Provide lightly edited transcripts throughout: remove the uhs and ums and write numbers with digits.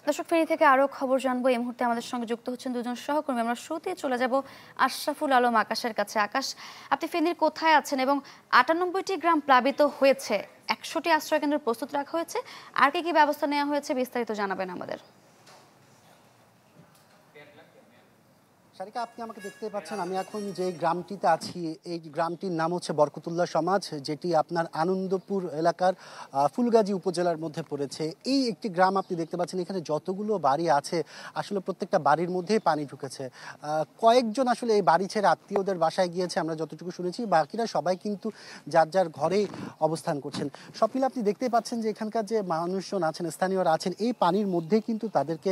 দর্শক, ফেনী থেকে আরো খবর জানবো। এই মুহূর্তে আমাদের সঙ্গে যুক্ত হচ্ছেন দুজন সহকর্মী। আমরা শুরুতে চলে যাব আশরাফুল আলম আকাশের কাছে। আকাশ, আপনি ফেনীর কোথায় আছেন এবং ৯৮টি গ্রাম প্লাবিত হয়েছে, ১০০টি আশ্রয় কেন্দ্র প্রস্তুত রাখা হয়েছে, আর কি কি ব্যবস্থা নেওয়া হয়েছে বিস্তারিত জানাবেন আমাদের। সারিকা, আপনি আমাকে দেখতে পাচ্ছেন, আমি এখন যে গ্রামটিতে আছি এই গ্রামটির নাম হচ্ছে বরকতুল্লাহ সমাজ, যেটি আপনার আনন্দপুর এলাকার ফুলগাজী উপজেলার মধ্যে পড়েছে। এই একটি গ্রাম আপনি দেখতে পাচ্ছেন, এখানে যতগুলো বাড়ি আছে আসলে প্রত্যেকটা বাড়ির মধ্যেই পানি ঢুকেছে। কয়েকজন আসলে এই বাড়ি ছেড়ে আত্মীয়দের বাসায় গিয়েছে আমরা যতটুকু শুনেছি, বাকিরা সবাই কিন্তু যার যার ঘরেই অবস্থান করছেন। সব মিলে আপনি দেখতে পাচ্ছেন যে এখানকার যে মানুষজন আছেন, স্থানীয়রা আছেন, এই পানির মধ্যেই কিন্তু তাদেরকে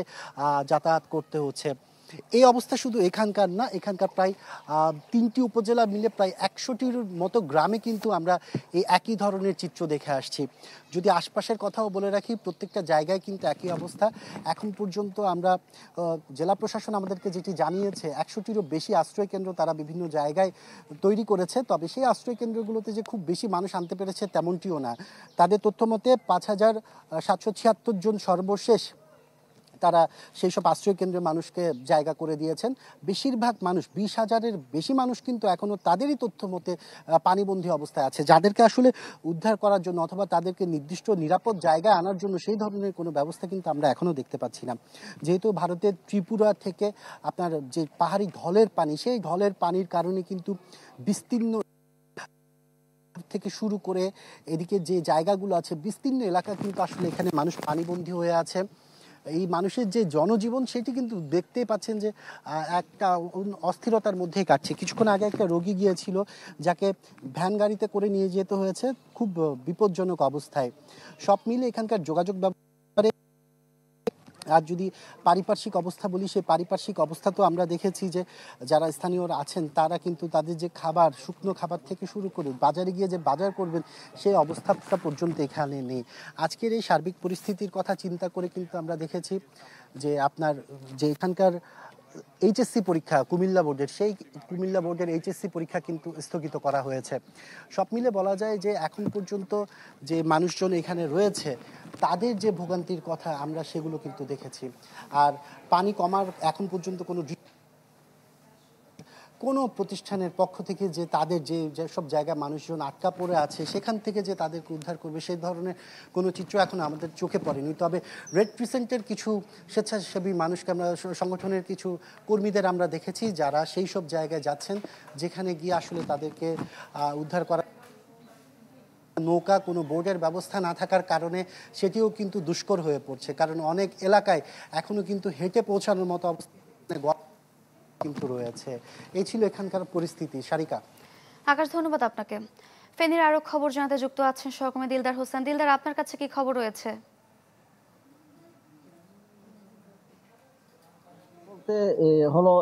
যাতায়াত করতে হচ্ছে। এই অবস্থা শুধু এখানকার না, এখানকার প্রায় ৩টি উপজেলা মিলে প্রায় ১০০টির মতো গ্রামে কিন্তু আমরা এই একই ধরনের চিত্র দেখে আসছি। যদি আশপাশের কথাও বলে রাখি, প্রত্যেকটা জায়গায় কিন্তু একই অবস্থা। এখন পর্যন্ত আমরা জেলা প্রশাসন আমাদেরকে যেটি জানিয়েছে, ১০০টিরও বেশি আশ্রয় কেন্দ্র তারা বিভিন্ন জায়গায় তৈরি করেছে। তবে সেই আশ্রয় কেন্দ্রগুলোতে যে খুব বেশি মানুষ আনতে পেরেছে তেমনটিও না। তাদের তথ্য মতে ৫,৭৭৬ জন সর্বশেষ তারা সেই সব আশ্রয় কেন্দ্রে মানুষকে জায়গা করে দিয়েছেন। বেশিরভাগ মানুষ, ২০,০০০-এর বেশি মানুষ কিন্তু এখনও তাদেরই তথ্য মতে পানিবন্দী অবস্থায় আছে, যাদেরকে আসলে উদ্ধার করার জন্য অথবা তাদেরকে নির্দিষ্ট নিরাপদ জায়গায় আনার জন্য সেই ধরনের কোনো ব্যবস্থা কিন্তু আমরা এখনও দেখতে পাচ্ছি না। যেহেতু ভারতের ত্রিপুরা থেকে আপনার যে পাহাড়ি ঢলের পানি, সেই ঢলের পানির কারণে কিন্তু বিস্তীর্ণ থেকে শুরু করে এদিকে যে জায়গাগুলো আছে, বিস্তীর্ণ এলাকা কিন্তু আসলে এখানে মানুষ পানিবন্দী হয়ে আছে। এই মানুষের যে জনজীবন সেটি কিন্তু দেখতেই পাচ্ছেন যে একটা অস্থিরতার মধ্যেই কাটছে। কিছুক্ষণ আগে একটা রোগী গিয়েছিল, যাকে ভ্যান গাড়িতে করে নিয়ে যেতে হয়েছে খুব বিপজ্জনক অবস্থায়। সব মিলে এখানকার যোগাযোগ ব্যবস্থায়, আর যদি পারিপার্শ্বিক অবস্থা বলি, সেই পারিপার্শ্বিক অবস্থা তো আমরা দেখেছি যে যারা স্থানীয়রা আছেন তারা কিন্তু তাদের যে খাবার, শুকনো খাবার থেকে শুরু করে বাজারে গিয়ে যে বাজার করবেন সেই অবস্থাটা পর্যন্ত এখানে নেই। আজকের এই সার্বিক পরিস্থিতির কথা চিন্তা করে কিন্তু আমরা দেখেছি যে আপনার যে এখানকার এইচএসসি পরীক্ষা কুমিল্লা বোর্ডের, সেই কুমিল্লা বোর্ডের এইচএসসি পরীক্ষা কিন্তু স্থগিত করা হয়েছে। সব মিলে বলা যায় যে এখন পর্যন্ত যে মানুষজন এখানে রয়েছে তাদের যে ভোগান্তির কথা আমরা সেগুলো কিন্তু দেখেছি। আর পানি কমার এখন পর্যন্ত কোনো প্রতিষ্ঠানের পক্ষ থেকে যে তাদের যেসব জায়গায় মানুষজন আটকা পড়ে আছে সেখান থেকে যে তাদেরকে উদ্ধার করবে সেই ধরনের কোনো চিত্র এখন আমাদের চোখে পড়েনি। তবে রেড ক্রিসেন্টের কিছু স্বেচ্ছাসেবী মানুষকে আমরা, সংগঠনের কিছু কর্মীদের আমরা দেখেছি যারা সেই সব জায়গায় যাচ্ছেন যেখানে গিয়ে আসলে তাদেরকে উদ্ধার করা। নৌকা, কোনো বোর্ডের ব্যবস্থা না থাকার কারণে সেটিও কিন্তু দুষ্কর হয়ে পড়ছে, কারণ অনেক এলাকায় এখনো কিন্তু হেঁটে পৌঁছানোর মতো অবস্থা কিন্তু রয়েছে। এই ছিল এখানকার পরিস্থিতি। সারিকা। আকাশ, ধন্যবাদ আপনাকে। ফেনীর আরো খবর জানাতে যুক্ত আছেন সহকর্মী দিলদার হোসেন। দিলদার, আপনার কাছে কি খবর রয়েছে? বলতে হলো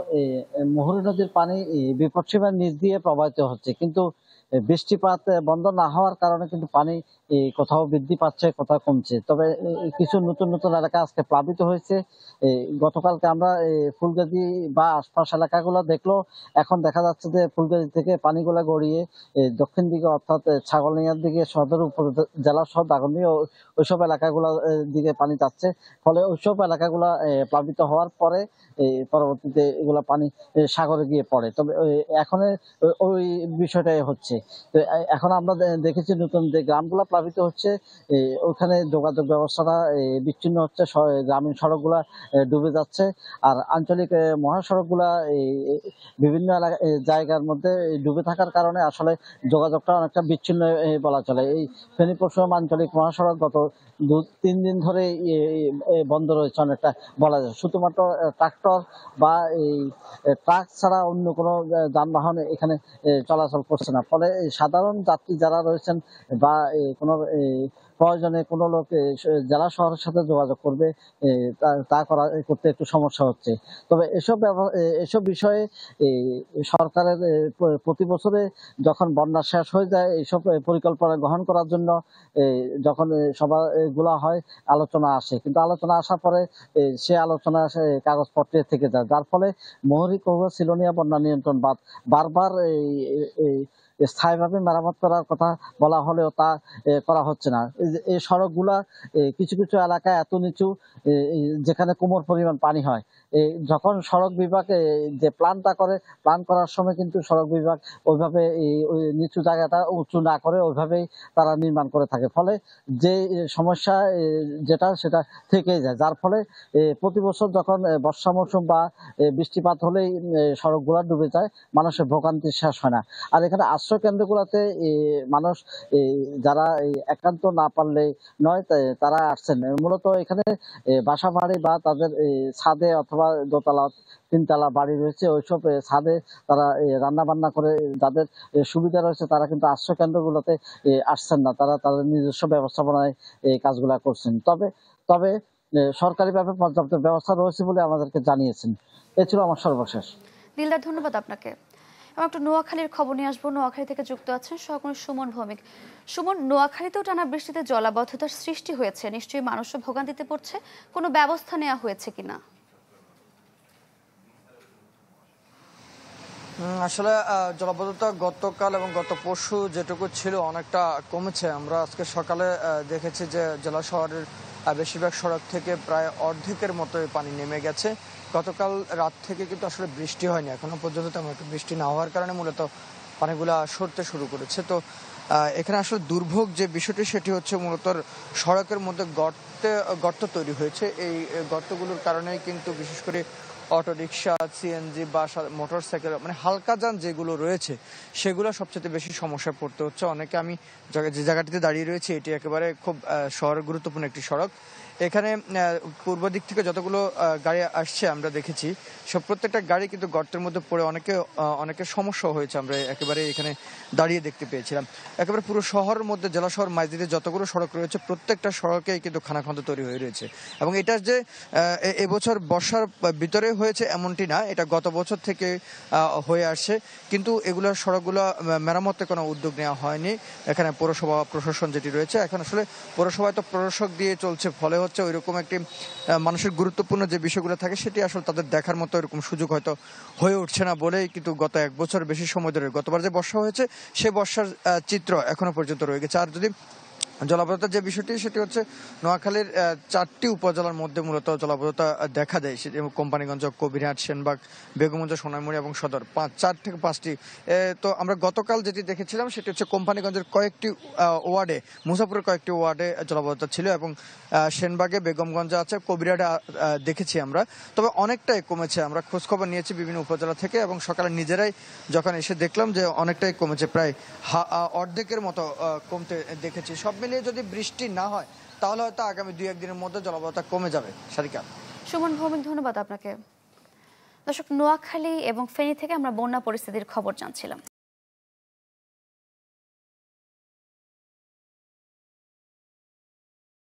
মুহুরী নদীর পানি বিপদসীমার নিচ দিয়ে প্রবাহিত হচ্ছে, কিন্তু বৃষ্টিপাত বন্ধ না হওয়ার কারণে কিন্তু পানি কোথাও বৃদ্ধি পাচ্ছে, কোথাও কমছে। তবে কিছু নতুন নতুন এলাকা আজকে প্লাবিত হয়েছে। গতকালকে আমরা ফুলগাজী বা আশপাশ এলাকাগুলো দেখলো, এখন দেখা যাচ্ছে যে ফুলগাজী থেকে পানিগুলা গড়িয়ে দক্ষিণ দিকে অর্থাৎ ছাগলনাইয়ার দিকে সদর উপজেলা সহ দাগনভূঞা ওইসব এলাকাগুলো দিকে পানি যাচ্ছে। ফলে ওইসব এলাকাগুলা প্লাবিত হওয়ার পরে পরবর্তীতে এগুলা পানি সাগরে গিয়ে পড়ে। তবে এখন ওই বিষয়টাই হচ্ছে। তো এখন আমরা দেখেছি নতুন যে গ্রামগুলা প্লাবিত হচ্ছে, ওখানে যোগাযোগ ব্যবস্থাটা বিচ্ছিন্ন হচ্ছে, গ্রামীণ সড়কগুলা ডুবে যাচ্ছে। আর আঞ্চলিক মহাসড়কগুলা বিভিন্ন জায়গার মধ্যে ডুবে থাকার কারণে আসলে যোগাযোগটা অনেকটা বিচ্ছিন্ন বলা চলে। এই ফেনী পরশুরাম আঞ্চলিক মহাসড়ক গত 2-3 দিন ধরে বন্ধ রয়েছে অনেকটা বলা যায়। শুধুমাত্র ট্রাক্টর বা এই ট্রাক ছাড়া অন্য কোনো যানবাহন এখানে চলাচল করছে না। ফলে সাধারণ যাত্রী যারা রয়েছেন বা কোনো প্রয়োজনে কোনো লোক জেলা শহরের সাথে যোগাযোগ করবে, তা করতে একটু সমস্যা হচ্ছে। তবে এসব বিষয়ে সরকারের প্রতি বছরে যখন বন্যা শেষ হয়ে যায় এইসব পরিকল্পনা গ্রহণ করার জন্য যখন সভাগুলো হয় আলোচনা আসে, কিন্তু আলোচনা আসার পরে সে আলোচনা কাগজপত্রে থেকে যায়, যার ফলে মুহুরী, কহুয়া, সিলোনিয়া বন্যা নিয়ন্ত্রণ বাঁধ বারবার স্থায়ীভাবে মেরামত করার কথা বলা হলেও তা করা হচ্ছে না। এই সড়কগুলা কিছু কিছু এলাকায় এত নিচু, যেখানে কোমর পরিমাণ পানি হয়। যখন সড়ক বিভাগ যে প্ল্যান করার সময় কিন্তু সড়ক বিভাগ ওইভাবে ওই নিচু জায়গাটা উঁচু না করে ওইভাবেই তারা নির্মাণ করে থাকে, ফলে যে সমস্যা যেটা সেটা থেকেই যায়, যার ফলে প্রতি বছর যখন বর্ষা মৌসুম বা বৃষ্টিপাত হলেই সড়কগুলা ডুবে যায়, মানুষের ভোগান্তি শেষ হয় না। আর এখানে আশ্রয় কেন্দ্রগুলোতে মানুষ যারা একান্ত না পারলে নয় তারা আসছেন। মূলত এখানে বাসা বাড়ি বা তাদের ছাদে অথবা দোতলা তিনতলা বাড়ি রয়েছে, ওইসব ছাদে তারা রান্না বান্না করে যাদের সুবিধা রয়েছে তারা কিন্তু আশ্রয় কেন্দ্রগুলোতে আসছেন না, তারা তাদের নিজস্ব ব্যবস্থাপনায় এই কাজগুলা করছেন। তবে তবে সরকারিভাবে পর্যাপ্ত ব্যবস্থা রয়েছে বলে আমাদেরকে জানিয়েছেন। এ ছিল আমার সর্বশেষ। দিলদার, ধন্যবাদ আপনাকে। এবং একটু নোয়াখালীর খবর নিয়ে আসবো। নোয়াখালী থেকে যুক্ত আছেন সহকর্মী সুমন ভৌমিক। সুমন, নোয়াখালীতেও টানা বৃষ্টিতে জলাবদ্ধতার সৃষ্টি হয়েছে, নিশ্চয়ই মানুষও ভোগান্তিতে পড়ছে, কোনো ব্যবস্থা নেওয়া হয়েছে কিনা? আসলে জলাবদ্ধতা গতকাল এবং গত পরশু যেটুকু ছিল অনেকটা কমেছে। আমরা আজকে সকালে দেখেছি যে জেলা শহরের বেশিরভাগ সড়ক থেকে প্রায় অর্ধেকের মতো পানি নেমে গেছে। গতকাল রাত থেকে কিন্তু আসলে বৃষ্টি হয়নি, এখনো পর্যন্ত তেমন একটা বৃষ্টি না হওয়ার কারণে মূলত পানিগুলা সরতে শুরু করেছে। তো এখানে আসলে দুর্ভোগ যে বিষয়টি সেটি হচ্ছে মূলত সড়কের মধ্যে গর্ত তৈরি হয়েছে। এই গর্তগুলোর কারণেই কিন্তু বিশেষ করে অটো রিক্সা, সিএনজি বা মোটর সাইকেল মানে হালকা যান যেগুলো রয়েছে সেগুলো সবচেয়ে বেশি সমস্যায় পড়তে হচ্ছে। অনেকে, আমি যে জায়গাটিতে দাঁড়িয়ে রয়েছি এটি একেবারে খুব শহরের গুরুত্বপূর্ণ একটি সড়ক। এখানে পূর্ব দিক থেকে যতগুলো গাড়ি আসছে আমরা দেখেছি প্রত্যেকটা গাড়ি কিন্তু গর্তের মধ্যে পড়ে অনেকের সমস্যা হয়েছে। আমরা একেবারে এখানে দাঁড়িয়ে দেখতে পেয়েছিলাম। একেবারে পুরো শহরের মধ্যে জেলা শহর মাইজদিতে যতগুলো সড়ক রয়েছে প্রত্যেকটা সড়কেই কিন্তু খানাখন্দ তৈরি হয়ে রয়েছে। এবং এটা যে এবছর বর্ষার ভিতরে হয়েছে এমনটি না, এটা গত বছর থেকে হয়ে আসছে, কিন্তু এগুলোর সড়কগুলো মেরামতের কোনো উদ্যোগ নেওয়া হয়নি। এখানে পৌরসভা প্রশাসন যেটি রয়েছে, এখন আসলে পৌরসভায় তো প্রশাসক দিয়ে চলছে, ফলে হচ্ছে ওইরকম একটি মানুষের গুরুত্বপূর্ণ যে বিষয়গুলো থাকে সেটি আসলে তাদের দেখার মতো এরকম সুযোগ হয়তো হয়ে উঠছে না বলেই কিন্তু গত এক বছর বেশি সময় ধরে, গতবার যে বর্ষা হয়েছে সে বর্ষার চিত্র এখনো পর্যন্ত রয়ে গেছে। আর যদি জলাবদ্ধতার যে বিষয়টি সেটি হচ্ছে নোয়াখালীর 4টি উপজেলার মধ্যে মূলত জলাবদ্ধতা দেখা দেয়, সেটি কোম্পানিগঞ্জ, কবিরহাট, সেনবাগ, বেগমগঞ্জ, সোনাইমুড়ি এবং সদর, 4 থেকে 5টি। তো আমরা গতকাল যেটি দেখেছিলাম সেটি হচ্ছে কোম্পানিগঞ্জের কয়েকটি ওয়ার্ডে, মুসাপুরের কয়েকটি ওয়ার্ডে জলাবদ্ধতা ছিল এবং সেনবাগে, বেগমগঞ্জে আছে, কবিরহাটে দেখেছি আমরা। তবে অনেকটাই কমেছে, আমরা খোঁজখবর নিয়েছি বিভিন্ন উপজেলা থেকে এবং সকালে নিজেরাই যখন এসে দেখলাম যে অনেকটাই কমেছে, প্রায় অর্ধেকের মতো কমতে দেখেছি। সব মিলিয়ে যদি বৃষ্টি না হয় তাহলে হয়তো আগামী 2-1 দিনের মধ্যে জলাবদ্ধতা কমে যাবে। সারিকা। সুমন ভৌমিক, ধন্যবাদ আপনাকে। দর্শক, নোয়াখালী এবং ফেনী থেকে আমরা বন্যা পরিস্থিতির খবর জানছিলাম।